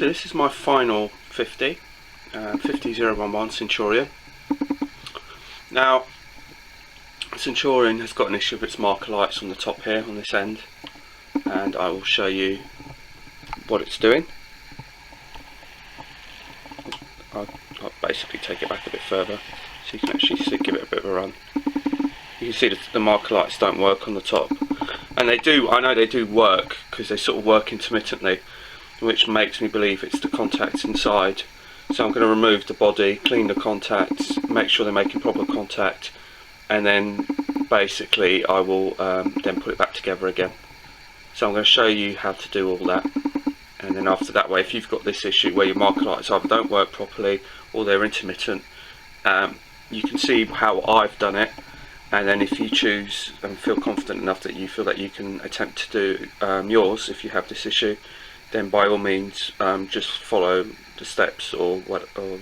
so this is my final 50011 Centurion. Now, Centurion has got an issue with its marker lights on the top here, on this end, and I will show you what it's doing. I'll basically take it back a bit further so you can actually give it a bit of a run. You can see that the marker lights don't work on the top, and they do. I know they do work because they sort of work intermittently, which makes me believe it's the contacts inside. So I'm going to remove the body, clean the contacts, make sure they're making proper contact, and then basically I will then put it back together again. So I'm going to show you how to do all that, and then after that way, if you've got this issue where your marker lights either don't work properly or they're intermittent, you can see how I've done it, and then if you choose and feel confident enough that you feel that you can attempt to do yours, if you have this issue, then by all means just follow the steps, or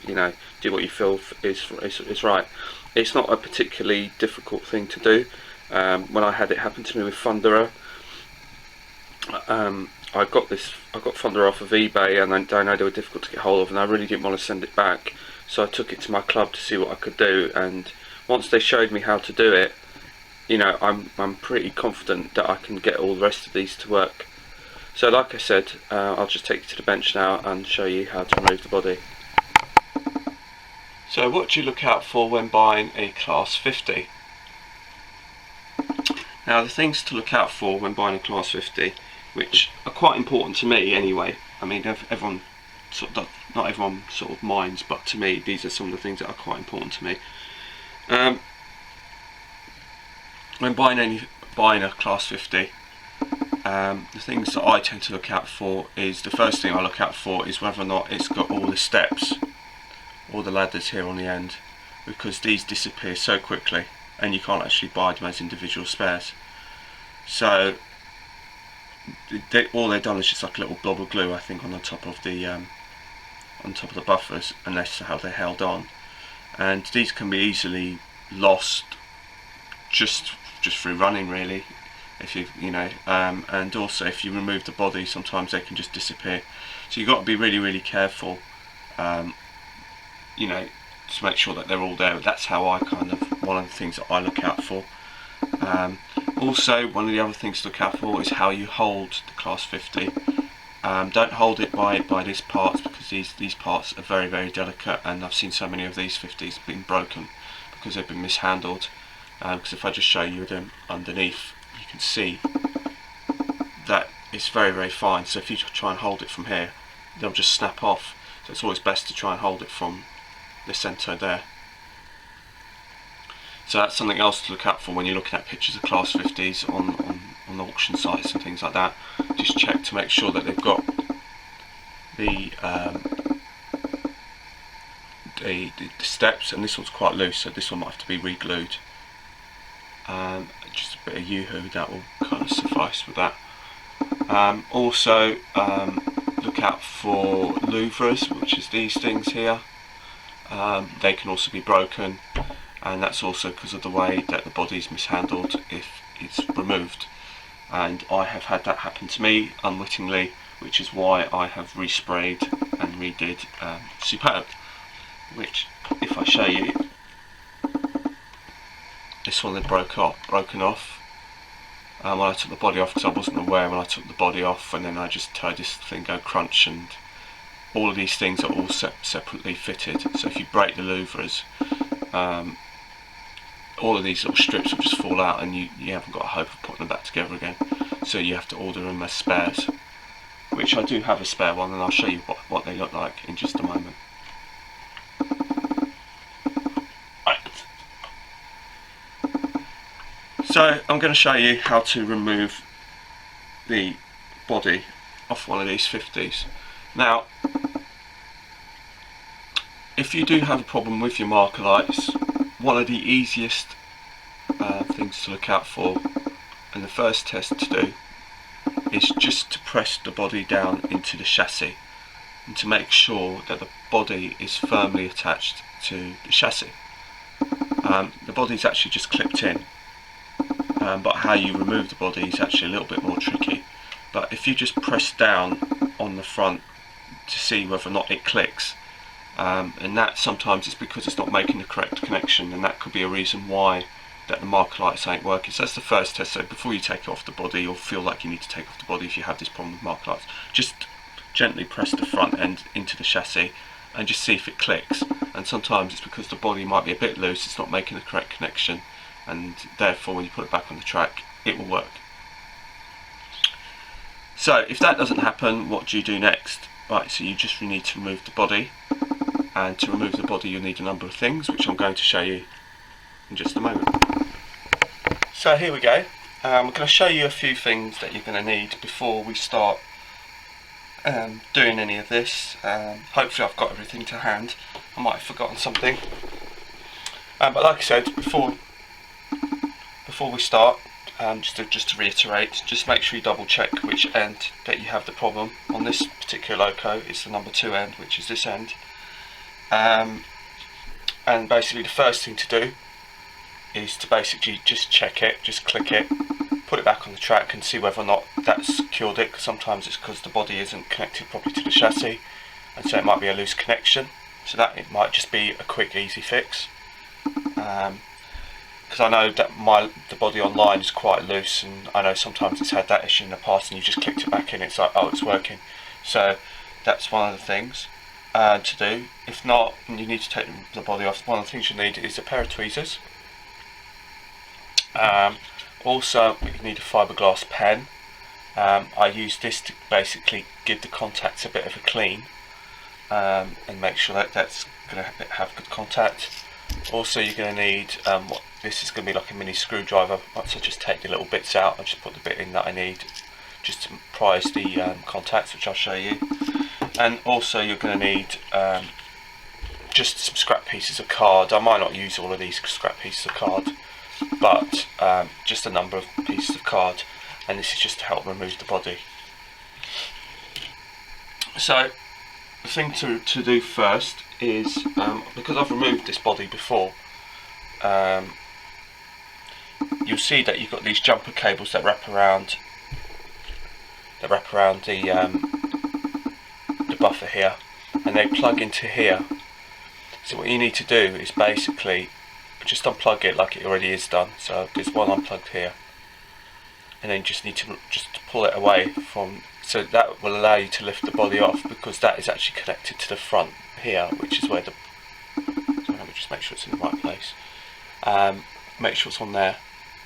you know, do what you feel is right. It's not a particularly difficult thing to do. When I had it happen to me with Thunderer, I got Thunderer off of eBay, and I know they were difficult to get hold of, and I really didn't want to send it back, so I took it to my club to see what I could do. And once they showed me how to do it, you know, I'm pretty confident that I can get all the rest of these to work. So like I said, I'll just take you to the bench now and show you how to remove the body. So what do you look out for when buying a Class 50? Now, the things to look out for when buying a Class 50, which are quite important to me anyway, I mean everyone sort of, not everyone sort of minds, but to me these are some of the things that are quite important to me. When buying a Class 50, the things that I tend to look out for is, the first thing I look out for is whether or not it's got all the steps, all the ladders here on the end, because these disappear so quickly and you can't actually buy them as individual spares. So all they've done is just like a little blob of glue, I think, on the top of the buffers, and that's how they're held on. And these can be easily lost just through running, really. If you know, and also if you remove the body, sometimes they can just disappear. So you've got to be really careful, you know, to make sure that they're all there. That's how I one of the things that I look out for. Also, one of the other things to look out for is how you hold the Class 50. Don't hold it by these parts, because these parts are very delicate, and I've seen so many of these 50s being broken because they've been mishandled. Because if I just show you them underneath, you can see that it's very fine. So if you try and hold it from here, they'll just snap off. So it's always best to try and hold it from the centre there. So that's something else to look out for when you're looking at pictures of Class 50s on auction sites and things like that. Just check to make sure that they've got the steps, and this one's quite loose, so this one might have to be re-glued. Just a bit of yoo-hoo, that will kind of suffice with that. Also, look out for louvres, which is these things here. They can also be broken, and that's also because of the way that the body is mishandled if it's removed. And I have had that happen to me unwittingly, which is why I have resprayed and redid Superb, which, if I show you, this one had broken off when I took the body off, because I wasn't aware when I took the body off, and then I just heard this thing go crunch, and all of these things are all separately fitted. So if you break the louvres, all of these little strips will just fall out, and you haven't got a hope of putting them back together again. So you have to order them as spares, which I do have a spare one, and I'll show you what they look like in just a moment. So I'm going to show you how to remove the body off one of these 50s. Now, if you do have a problem with your marker lights, one of the easiest things to look out for, and the first test to do, is just to press the body down into the chassis, and to make sure that the body is firmly attached to the chassis. The body is actually just clipped in, but how you remove the body is actually a little bit more tricky. But if you just press down on the front to see whether or not it clicks, and that sometimes it's because it's not making the correct connection, and that could be a reason why that the marker lights ain't working. So that's the first test. So before you take it off the body, or feel like you need to take off the body if you have this problem with marker lights, just gently press the front end into the chassis and just see if it clicks. And sometimes it's because the body might be a bit loose, it's not making the correct connection, and therefore when you put it back on the track it will work. So if that doesn't happen, what do you do next? Right, so you just need to remove the body, and to remove the body you'll need a number of things, which I'm going to show you in just a moment. So here we go. I'm going to show you a few things that you're going to need before we start doing any of this. Hopefully I've got everything to hand. I might have forgotten something, but like I said, before we start, just to reiterate, just make sure you double check which end that you have the problem. On this particular loco it's the number 2 end, which is this end, and basically the first thing to do is to basically just check it, just click it, put it back on the track and see whether or not that's secured it, because sometimes it's because the body isn't connected properly to the chassis, and so it might be a loose connection. So that it might just be a quick easy fix, because I know that the body online is quite loose, and I know sometimes it's had that issue in the past and you just clicked it back in, it's like, oh, it's working. So that's one of the things to do. If not, and you need to take the body off, one of the things you need is a pair of tweezers. Also you need a fiberglass pen. I use this to basically give the contacts a bit of a clean, and make sure that that's going to have good contact. Also you're going to need, this is going to be like a mini screwdriver. Once I just take the little bits out, I just put the bit in that I need just to prise the contacts, which I'll show you. And also you're going to need just some scrap pieces of card. I might not use all of these scrap pieces of card, but just a number of pieces of card, and this is just to help remove the body. So the thing to do first is, because I've removed this body before, you'll see that you've got these jumper cables that wrap around the buffer here, and they plug into here. So what you need to do is basically just unplug it like it already is done. So there's one unplugged here, and then you just need to pull it away from, so that will allow you to lift the body off, because that is actually connected to the front here, which is where the, so let me just make sure it's in the right place. Make sure it's on there,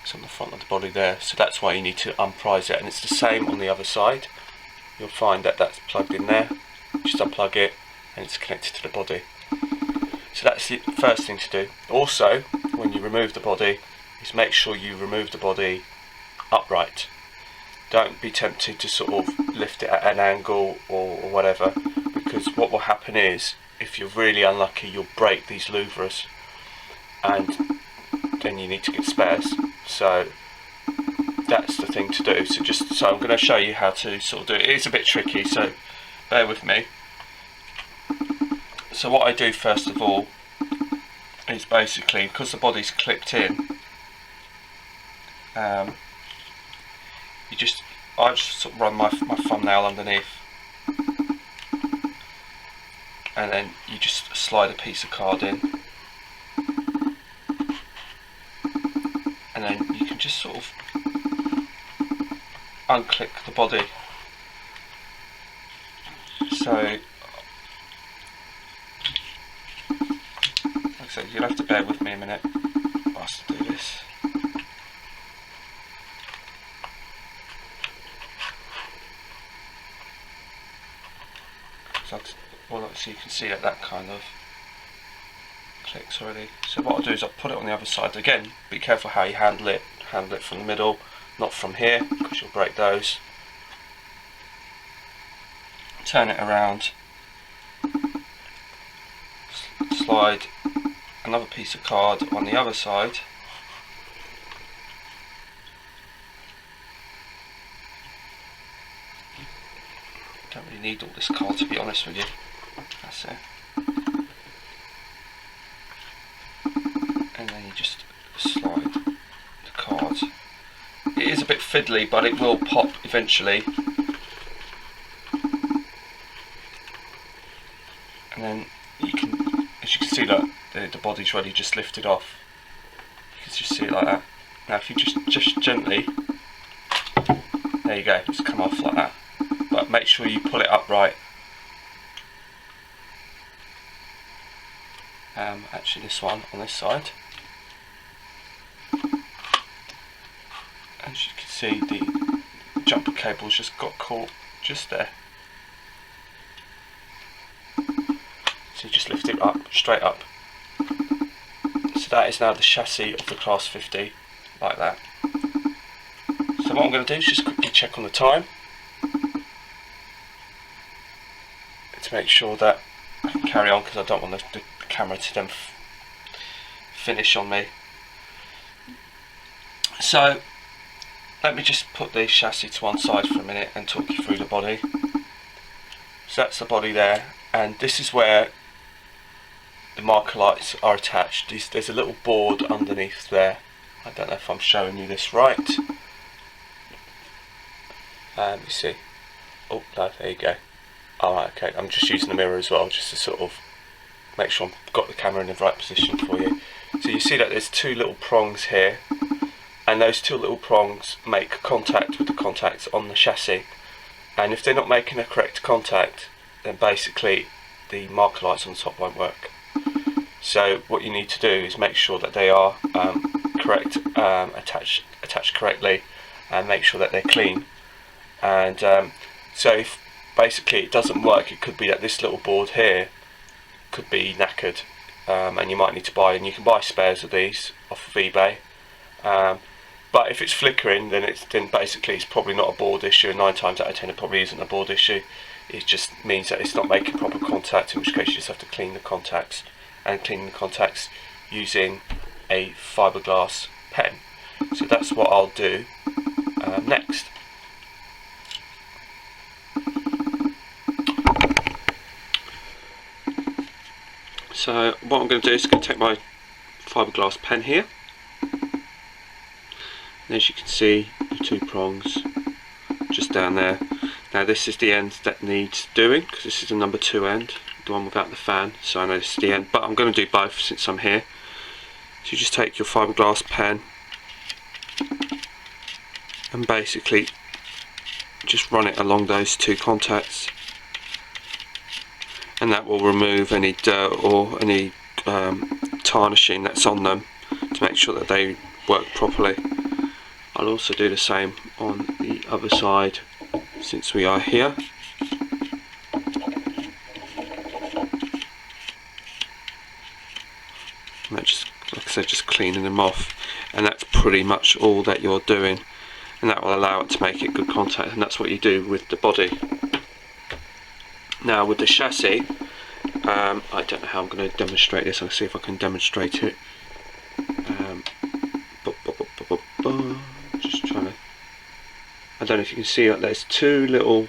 it's on the front of the body there, so that's why you need to unprise it. And it's the same on the other side. You'll find that that's plugged in there, just unplug it and it's connected to the body. So that's the first thing to do. Also, when you remove the body, is make sure you remove the body upright. Don't be tempted to sort of lift it at an angle or whatever, because what will happen is, if you're really unlucky, you'll break these louvers, and then you need to get spares. So that's the thing to do. So I'm going to show you how to sort of do it. It is a bit tricky, so bear with me. So what I do first of all is basically, because the body's clipped in, I just sort of run my thumbnail underneath, and then you just slide a piece of card in, and then you can just sort of unclick the body. So like I said, you'll have to bear with me a minute whilst I do this. So you can see that kind of clicks already. So what I'll do is I'll put it on the other side. Again, be careful how you handle it. Handle it from the middle, not from here, because you'll break those. Turn it around. Slide another piece of card on the other side. Don't really need all this card, to be honest with you. That's it. And then you just slide the card. It is a bit fiddly, but it will pop eventually. is ready, just lift it off. You can just see it like that. Now if you just gently, there you go, it's come off like that. But make sure you pull it upright. Actually this one on this side. As you can see, the jumper cable's just got caught just there. So you just lift it up, straight up. So that is now the chassis of the Class 50, like that. So what I'm going to do is just quickly check on the time to make sure that I can carry on, because I don't want the camera to then finish on me. So let me just put the chassis to one side for a minute and talk you through the body. So that's the body there, and this is where the marker lights are attached. There's a little board underneath there. I don't know if I'm showing you this right. You see. Oh no, there you go. Alright, okay, I'm just using the mirror as well, just to sort of make sure I've got the camera in the right position for you. So you see that there's two little prongs here, and those two little prongs make contact with the contacts on the chassis, and if they're not making the correct contact, then basically the marker lights on the top won't work. So what you need to do is make sure that they are correct, attached correctly, and make sure that they're clean. And so if basically it doesn't work, it could be that this little board here could be knackered, and you might need to buy, and you can buy spares of these off of eBay. But if it's flickering, then basically it's probably not a board issue, and 9 times out of 10 it probably isn't a board issue. It just means that it's not making proper contact, in which case you just have to clean the contacts, and clean the contacts using a fiberglass pen. So that's what I'll do next. So what I'm going to do is going to take my fiberglass pen here, and as you can see, the two prongs just down there. Now this is the end that needs doing, because this is the number 2 end, the one without the fan, so I know this is the end, but I'm going to do both since I'm here. So you just take your fiberglass pen and basically just run it along those two contacts, and that will remove any dirt or any tarnishing that's on them to make sure that they work properly. I'll also do the same on the other side since we are here. And that just, like I said, just cleaning them off, and that's pretty much all that you're doing, and that will allow it to make it good contact, and that's what you do with the body. Now with the chassis, I don't know how I'm going to demonstrate this. I'll see if I can demonstrate it. Just trying to, I don't know if you can see that there's two little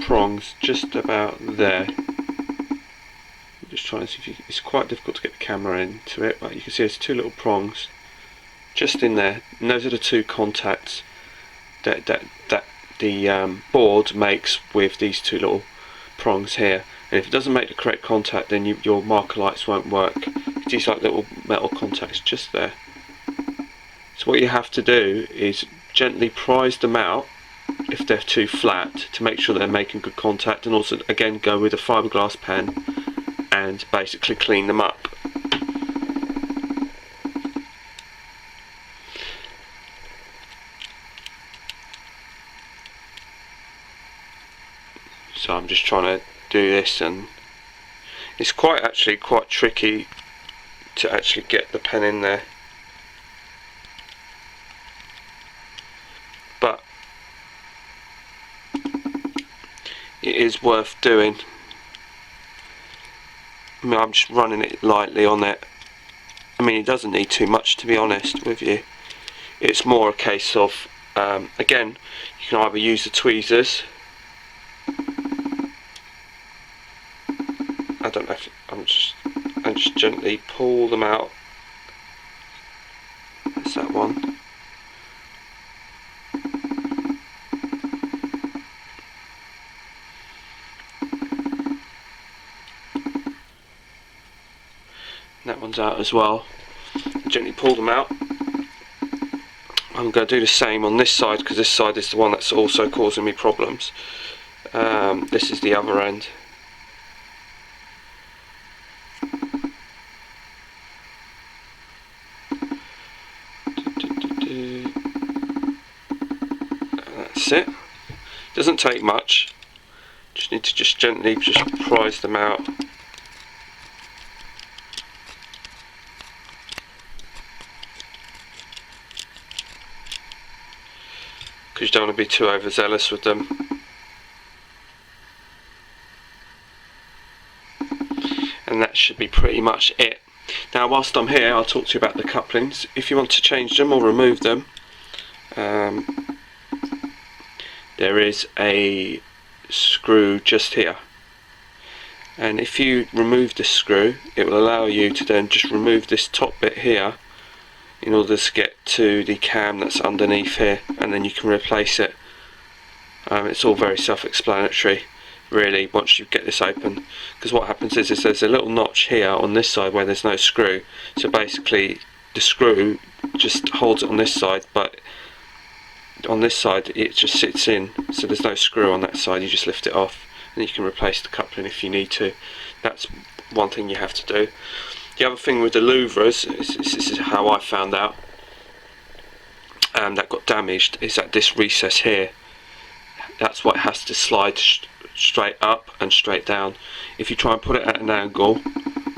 prongs just about there. I'm just trying to see if you, it's quite difficult to get the camera into it, but you can see there's two little prongs just in there, and those are the two contacts that the board makes with these two little prongs here. And if it doesn't make the correct contact, then your marker lights won't work. These like little metal contacts just there. So what you have to do is gently prise them out if they're too flat, to make sure they're making good contact, and also again go with a fiberglass pen and basically clean them up. So I'm just trying to do this, and it's actually quite tricky to actually get the pen in there, but it is worth doing. I mean, I'm just running it lightly on it. I mean, it doesn't need too much, to be honest with you. It's more a case of again, you can either use the tweezers. I don't know if and just gently pull them out. That's that one. That one's ones out as well. Gently pull them out. I'm going to do the same on this side, because this side is the one that's also causing me problems. This is the other end. That's it. Doesn't take much. Just need to gently prise them out. Because you don't want to be too overzealous with them. And that should be pretty much it. Now whilst I'm here, I'll talk to you about the couplings. If you want to change them or remove them, there is a screw just here, and if you remove this screw, it will allow you to then just remove this top bit here in order to get to the cam that's underneath here, and then you can replace it. It's all very self-explanatory really once you get this open, because what happens is there's a little notch here on this side where there's no screw, so basically the screw just holds it on this side, but on this side it just sits in, so there's no screw on that side. You just lift it off and you can replace the coupling if you need to. That's one thing you have to do. The other thing with the louvers, this is how I found out that got damaged, is that this recess here, that's what it has to slide straight up and straight down. If you try and put it at an angle,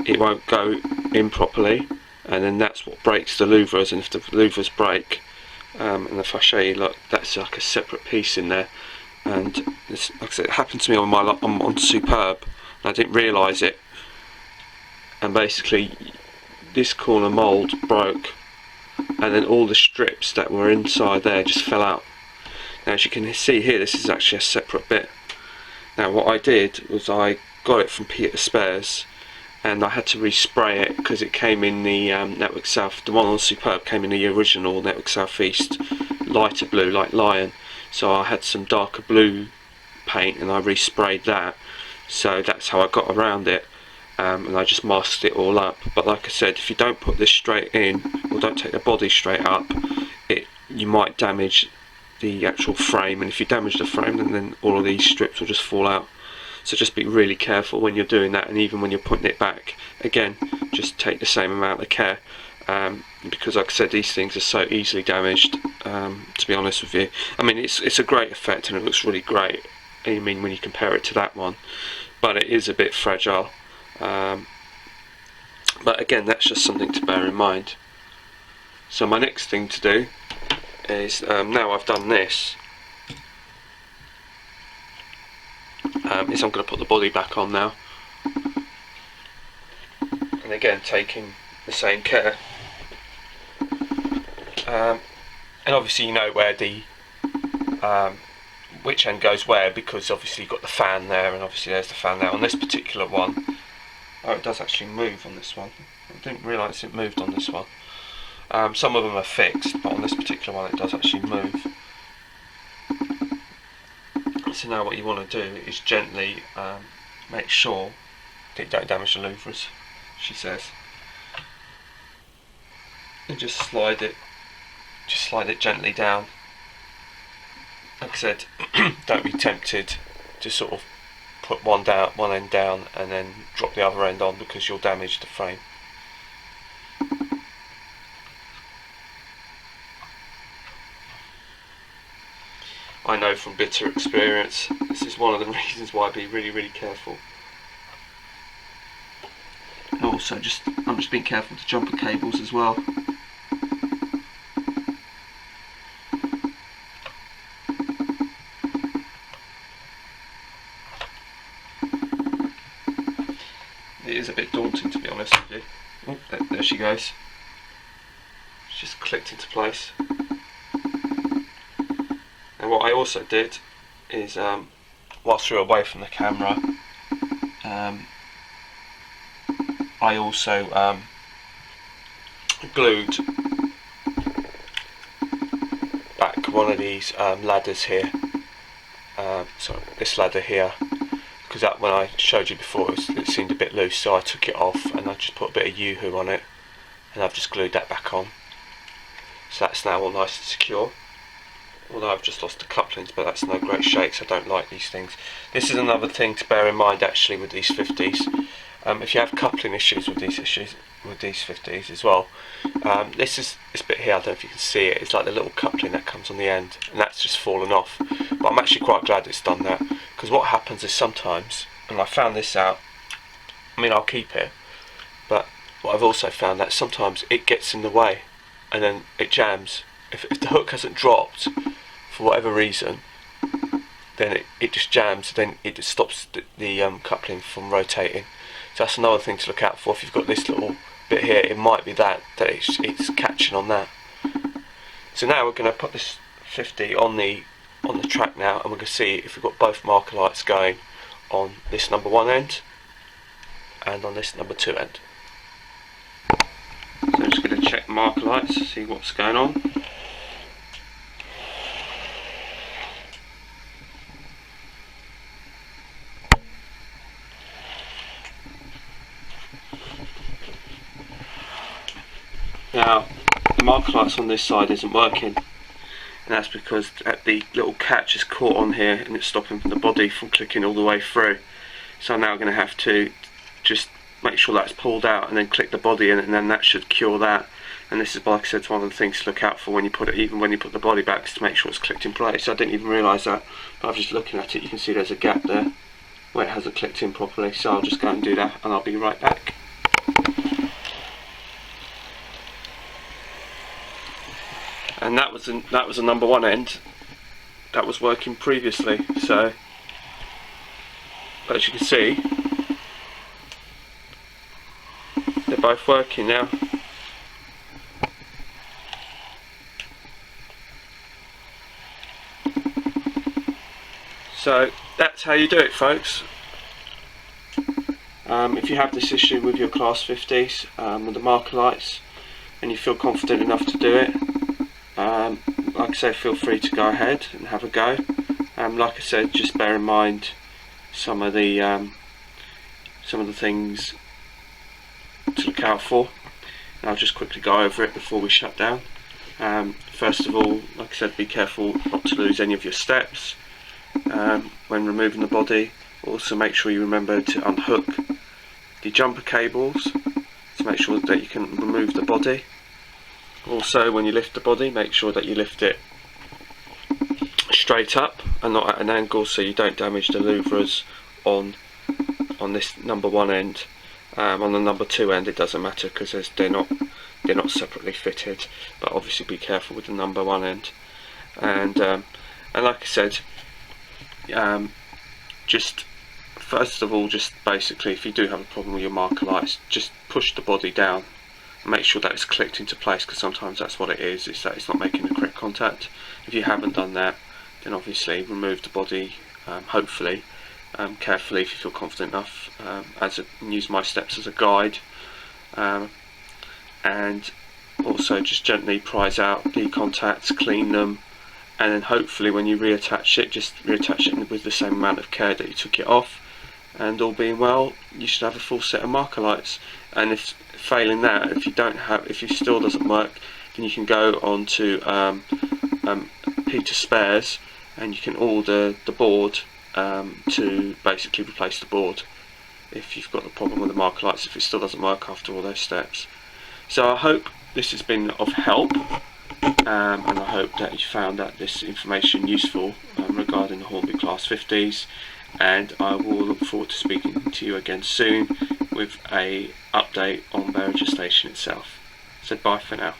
it won't go in properly, and then that's what breaks the louvers. And if the louvers break, and if I show you, look, that's like a separate piece in there, and this, like I said, it happened to me on on Superb, and I didn't realise it, and basically this corner mould broke, and then all the strips that were inside there just fell out. Now as you can see here, this is actually a separate bit. Now what I did was I got it from Peter Spares, and I had to respray it because it came in the Network South, the one on Superb came in the original Network South East lighter blue like Lion, so I had some darker blue paint and I resprayed that, so that's how I got around it, and I just masked it all up. But like I said, if you don't put this straight in, or don't take the body straight up, you might damage the actual frame, and if you damage the frame, then all of these strips will just fall out. So just be really careful when you're doing that, and even when you're putting it back, again, just take the same amount of care, because like I said, these things are so easily damaged, to be honest with you. I mean, it's a great effect and it looks really great, I mean, when you compare it to that one, but it is a bit fragile. But again, that's just something to bear in mind. So my next thing to do is, now I've done this, is I'm going to put the body back on now, and again taking the same care, and obviously you know where the which end goes where, because obviously you've got the fan there, and obviously there's the fan there on this particular one. Oh, it does actually move on this one. I didn't realise it moved on this one. Some of them are fixed, but on this particular one it does actually move. So now what you want to do is gently make sure that you don't damage the louvers, she says, and just slide it gently down. Like I said, don't be tempted to sort of put one end down and then drop the other end on, because you'll damage the frame. I know from bitter experience, this is one of the reasons why I be really, really careful. And also, I'm just being careful to jumper cables as well. It is a bit daunting, to be honest with you. Oh, there she goes. It's just clicked into place. And what I also did is, whilst we were away from the camera, I also glued back one of these ladders here. Sorry, this ladder here, because that, when I showed you before, it seemed a bit loose, so I took it off and I just put a bit of Yoo-hoo on it, and I've just glued that back on. So that's now all nice and secure. Although I've just lost the couplings, but that's no great shakes. I don't like these things. This is another thing to bear in mind actually with these 50s. If you have coupling issues with these 50s as well, this bit here, I don't know if you can see it, it's like the little coupling that comes on the end, and that's just fallen off. But I'm actually quite glad it's done that, because what happens is sometimes, and I found this out, I mean I'll keep it, but what I've also found that sometimes it gets in the way and then it jams. If the hook hasn't dropped for whatever reason, then it just jams, then it just stops the coupling from rotating. So that's another thing to look out for. If you've got this little bit here, it might be that it's catching on that. So now we're going to put this 50 on the track now, and we're going to see if we've got both marker lights going on this number 1 end and on this number 2 end. So I'm just going to check marker lights to see what's going on. Now, the marker lights on this side isn't working, and that's because the little catch is caught on here and it's stopping the body from clicking all the way through. So I'm now going to have to just make sure that's pulled out and then click the body in, and then that should cure that. And this is, like I said, one of the things to look out for when you put it, even when you put the body back, is to make sure it's clicked in place. I didn't even realise that, but I'm just looking at it, you can see there's a gap there where it hasn't clicked in properly. So I'll just go and do that, and I'll be right back. And that was a number 1 end that was working previously. So, but as you can see, they're both working now. So that's how you do it, folks. If you have this issue with your Class 50s with the marker lights, and you feel confident enough to do it, like I say, feel free to go ahead and have a go. Like I said, just bear in mind some of the things to look out for, and I'll just quickly go over it before we shut down. First of all, like I said, be careful not to lose any of your steps when removing the body. Also make sure you remember to unhook the jumper cables to make sure that you can remove the body. Also, when you lift the body, make sure that you lift it straight up and not at an angle, so you don't damage the louvres on this number 1 end. On the number 2 end it doesn't matter, because they're not separately fitted, but obviously be careful with the number 1 end. And like I said, just first of all, just basically, if you do have a problem with your marker lights, just push the body down and make sure that it's clicked into place, because sometimes that's what it is that it's not making the correct contact. If you haven't done that, then obviously remove the body, hopefully carefully if you feel confident enough, and use my steps as a guide, and also just gently prise out the contacts, clean them, and then hopefully when you reattach it, just reattach it with the same amount of care that you took it off, and all being well, you should have a full set of marker lights. And if failing that, if it still doesn't work, then you can go on to Peter Spares, and you can order the board to basically replace the board if you've got the problem with the marker lights, if it still doesn't work after all those steps. So I hope this has been of help, and I hope that you found this information useful regarding the Hornby Class 50s, and I will look forward to speaking to you again soon with a update on Berringer Station itself. So bye for now.